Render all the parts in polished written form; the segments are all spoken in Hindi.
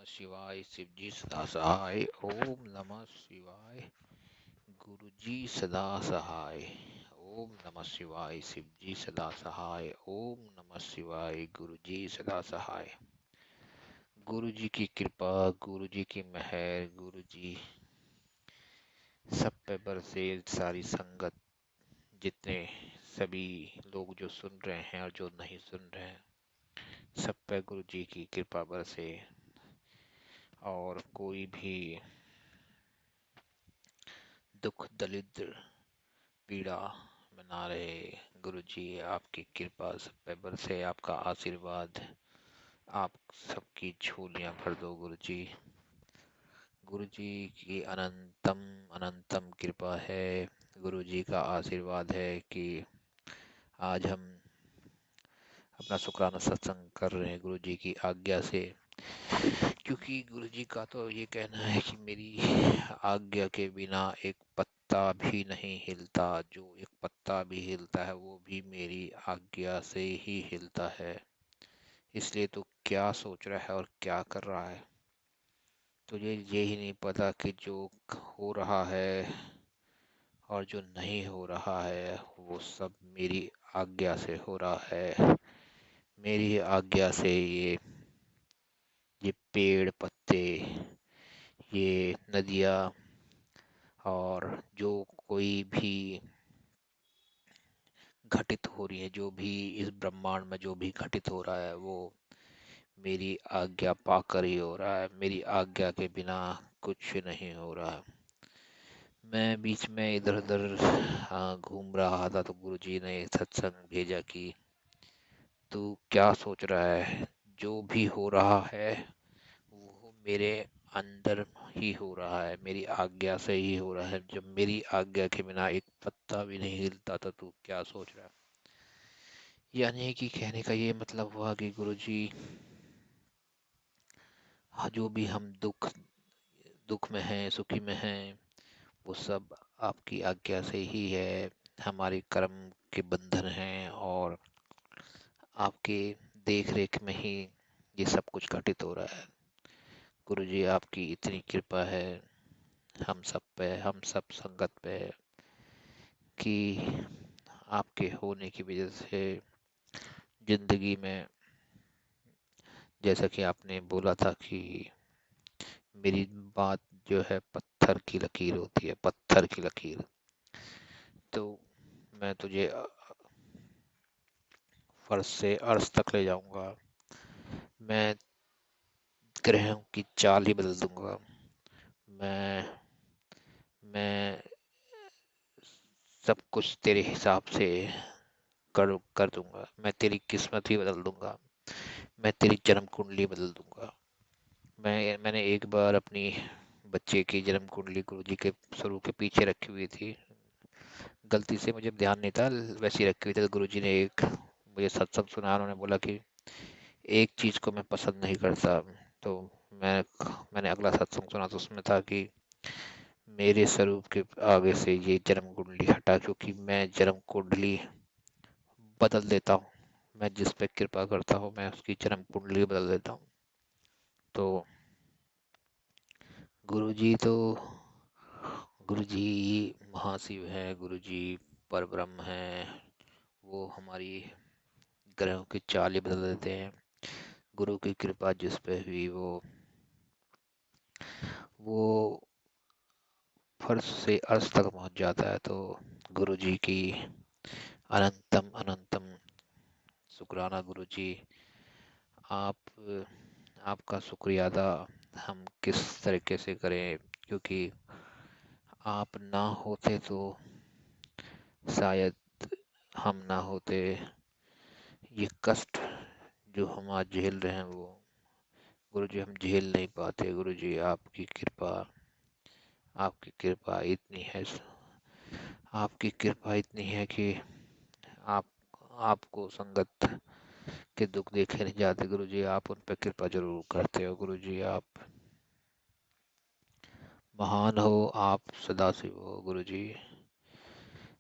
नमः शिवाय शिवजी सदा सहाय। ओम नमः शिवाय गुरुजी सदा सहाय। ओम नमः शिवाय शिवजी सदा सहाय। ओम नमः शिवाय गुरुजी सदा सहाय। गुरुजी की कृपा, गुरुजी की मेहर, गुरुजी सब पे बरसे। सारी संगत, जितने सभी लोग जो सुन रहे हैं और जो नहीं सुन रहे हैं, सब पे गुरुजी की कृपा बरसे। और कोई भी दुख दलिद्र पीड़ा में ना रहे। गुरुजी आपकी कृपा सब पे बरसे, आपका आशीर्वाद आप सबकी झोलियां भर दो गुरुजी। गुरुजी की अनंतम अनंतम कृपा है। गुरुजी का आशीर्वाद है कि आज हम अपना शुक्राना सत्संग कर रहे हैं गुरुजी की आज्ञा से। क्योंकि गुरुजी का तो ये कहना है कि मेरी आज्ञा के बिना एक पत्ता भी नहीं हिलता। जो एक पत्ता भी हिलता है वो भी मेरी आज्ञा से ही हिलता है। इसलिए तो क्या सोच रहा है और क्या कर रहा है, तुझे ये ही नहीं पता कि जो हो रहा है और जो नहीं हो रहा है वो सब मेरी आज्ञा से हो रहा है। मेरी आज्ञा से ये पेड़ पत्ते, ये नदियाँ, और जो कोई भी घटित हो रही है, जो भी इस ब्रह्मांड में जो भी घटित हो रहा है वो मेरी आज्ञा पाकर ही हो रहा है। मेरी आज्ञा के बिना कुछ नहीं हो रहा। मैं बीच में इधर उधर घूम रहा था तो गुरुजी ने सत्संग भेजा कि तू क्या सोच रहा है, जो भी हो रहा है वो मेरे अंदर ही हो रहा है, मेरी आज्ञा से ही हो रहा है। जब मेरी आज्ञा के बिना एक पत्ता भी नहीं हिलता तो तू क्या सोच रहा है। यानी कि कहने का ये मतलब हुआ कि गुरुजी, जो भी हम दुख दुख में हैं, सुखी में हैं, वो सब आपकी आज्ञा से ही है। हमारे कर्म के बंधन हैं और आपके देख रेख में ही ये सब कुछ घटित हो रहा है। गुरुजी आपकी इतनी कृपा है हम सब पे, हम सब संगत पे, कि आपके होने की वजह से जिंदगी में, जैसा कि आपने बोला था कि मेरी बात जो है पत्थर की लकीर होती है, पत्थर की लकीर। तो मैं तुझे फर्श से अर्श तक ले जाऊंगा। मैं ग्रहों की चाल ही बदल दूंगा। मैं मैं सब कुछ तेरे हिसाब से कर कर दूंगा। मैं तेरी किस्मत ही बदल दूंगा। मैं तेरी जन्म कुंडली बदल दूंगा। मैंने एक बार अपनी बच्चे की जन्म कुंडली गुरुजी के स्वरूप के पीछे रखी हुई थी। गलती से मुझे ध्यान नहीं था, वैसी रखी हुई थी। तो गुरुजी ने एक मुझे सत्संग सुनाया। उन्होंने बोला कि एक चीज को मैं पसंद नहीं करता। तो मैं मैंने अगला सत्संग सुना तो उसमें था कि मेरे स्वरूप के आगे से ये जन्म कुंडली हटा, क्योंकि मैं जन्म कुंडली बदल देता हूँ। मैं जिस पे कृपा करता हूँ मैं उसकी जन्म कुंडली बदल देता हूँ। तो गुरुजी तो गुरुजी महाशिव हैं, गुरुजी परब्रह्म हैं। वो हमारी ग्रहों की चाल ही बदल देते हैं। गुरु की कृपा जिस पे हुई वो फर्श से अर्श तक पहुंच जाता है। तो गुरुजी की अनंतम अनंतम शुक्राना गुरुजी। आप आपका शुक्रिया अदा हम किस तरीके से करें, क्योंकि आप ना होते तो शायद हम ना होते। ये कष्ट जो हम आज झेल रहे हैं वो गुरुजी हम झेल नहीं पाते। गुरुजी आपकी कृपा इतनी है, आपकी कृपा इतनी है कि आप आपको संगत के दुख देखे नहीं जाते। गुरुजी आप उन पर कृपा जरूर करते हो। गुरुजी आप महान हो, आप सदाशिव हो। गुरुजी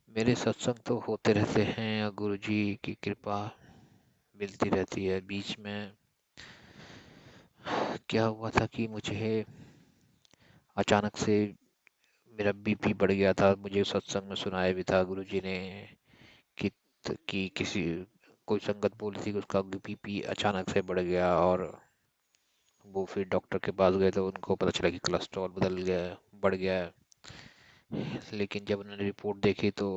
मेरे सत्संग तो होते रहते हैं और गुरुजी की कृपा मिलती रहती है। बीच में क्या हुआ था कि मुझे अचानक से मेरा बीपी बढ़ गया था। मुझे सत्संग में सुनाया भी था गुरुजी ने कि किसी कोई संगत बोली थी कि उसका बीपी अचानक से बढ़ गया, और वो फिर डॉक्टर के पास गए तो उनको पता चला कि कोलेस्ट्रॉल बढ़ गया है। लेकिन जब उन्होंने रिपोर्ट देखी तो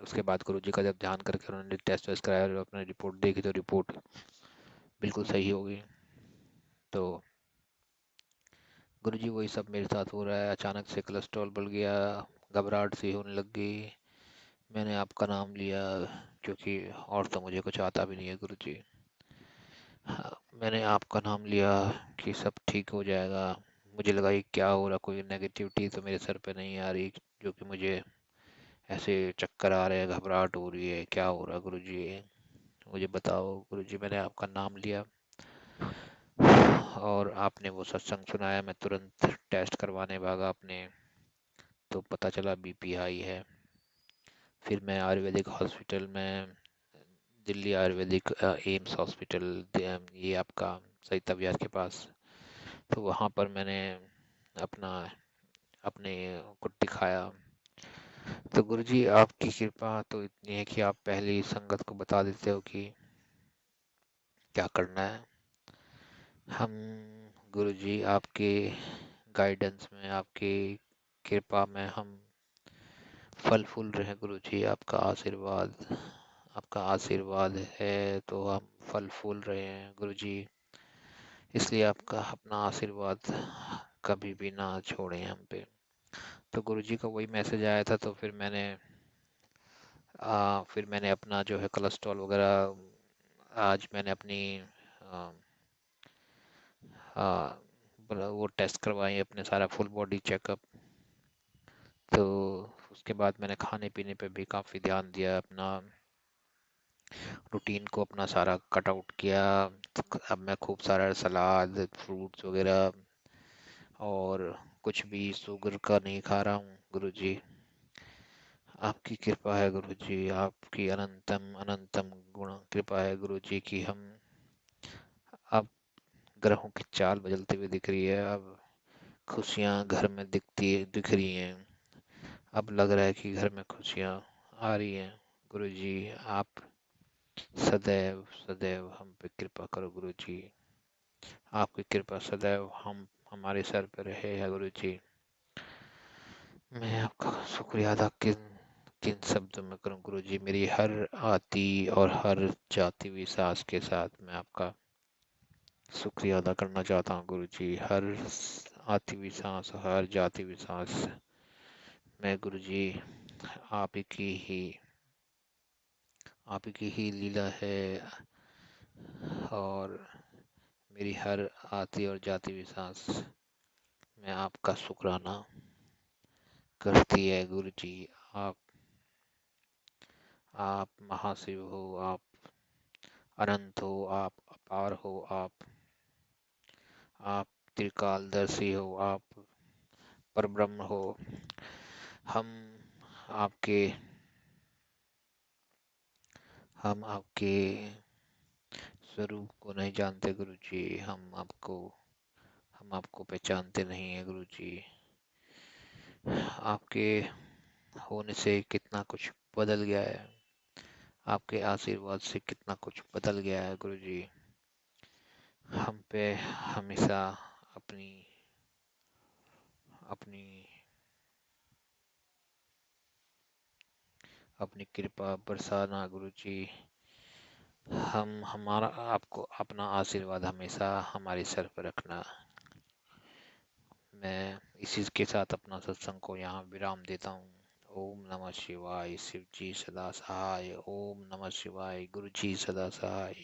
उसके बाद गुरुजी का जब ध्यान करके उन्होंने टेस्ट वेस्ट कराया और अपने रिपोर्ट देखी तो रिपोर्ट बिल्कुल सही हो गई। तो गुरुजी वही सब मेरे साथ हो रहा है, अचानक से कोलेस्ट्रॉल बढ़ गया, घबराहट सी होने लग गई। मैंने आपका नाम लिया क्योंकि और तो मुझे कुछ आता भी नहीं है गुरुजी। हाँ, मैंने आपका नाम लिया कि सब ठीक हो जाएगा। मुझे लगा ये क्या हो रहा, कोई नेगेटिविटी तो मेरे सर पे नहीं आ रही जो कि मुझे ऐसे चक्कर आ रहे हैं, घबराहट हो रही है, क्या हो रहा है गुरुजी, मुझे बताओ गुरुजी। मैंने आपका नाम लिया और आपने वो सत्संग सुनाया। मैं तुरंत टेस्ट करवाने भागा अपने, तो पता चला बीपी हाई है। फिर मैं आयुर्वेदिक हॉस्पिटल में, दिल्ली आयुर्वेदिक एम्स हॉस्पिटल, ये आपका सरिता विहार के पास, तो वहाँ पर मैंने अपना अपने को दिखाया। तो गुरुजी आपकी कृपा तो इतनी है कि आप पहले ही संगत को बता देते हो कि क्या करना है। हम गुरुजी आपके गाइडेंस में, आपकी कृपा में हम फल फूल रहे हैं गुरुजी। आपका आशीर्वाद है तो हम फल फूल रहे हैं गुरुजी। इसलिए आपका अपना आशीर्वाद कभी भी ना छोड़ें हम पे। तो गुरुजी का वही मैसेज आया था, तो फिर मैंने अपना जो है कोलेस्ट्रॉल वगैरह, आज मैंने अपनी आ, आ, वो टेस्ट करवाई अपने, सारा फुल बॉडी चेकअप। तो उसके बाद मैंने खाने पीने पे भी काफ़ी ध्यान दिया, अपना रूटीन को अपना सारा कट आउट किया। अब मैं खूब सारा सलाद, फ्रूट्स वगैरह, और कुछ भी शुगर का नहीं खा रहा हूँ गुरुजी। आपकी कृपा है गुरुजी, आपकी अनंतम अनंतम गुण कृपा है गुरुजी कि हम अब ग्रहों की चाल बदलती हुई दिख रही है। अब खुशियाँ घर में दिख रही हैं। अब लग रहा है कि घर में खुशियाँ आ रही हैं। गुरुजी आप सदैव सदैव हम पे कृपा करो गुरुजी। आपकी कृपा सदैव हम हमारे सर पे रहे है गुरुजी। मैं आपका शुक्रिया अदा किन किन शब्दों में करूं गुरुजी। मेरी हर आती और हर जाती हुई सांस के साथ मैं आपका शुक्रिया अदा करना चाहता हूँ गुरुजी। आती हुई सांस, हर जाती हुई सांस मैं गुरुजी, आप ही की ही आप ही की ही लीला है। और मेरी हर आती और जाती हुई सांस में आपका शुक्राना करती है गुरुजी। आप आप महाशिव हो, आप अनंत हो, आप अपार हो, आप त्रिकालदर्शी हो, आप परब्रह्म हो। हम आपके हम आपके स्वरूप को नहीं जानते गुरुजी। हम आपको पहचानते नहीं है गुरुजी। आपके होने से कितना कुछ बदल गया है, आपके आशीर्वाद से कितना कुछ बदल गया है गुरुजी। हम पे हमेशा अपनी अपनी अपनी कृपा बरसाना गुरुजी। हम हमारा आपको अपना आशीर्वाद हमेशा हमारे सर पर रखना। मैं इसी के साथ अपना सत्संग को यहाँ विराम देता हूँ। ओम नमः शिवाय। शिव जी सदा सहाय। ओम नमः शिवाय। गुरु जी सदा सहाय।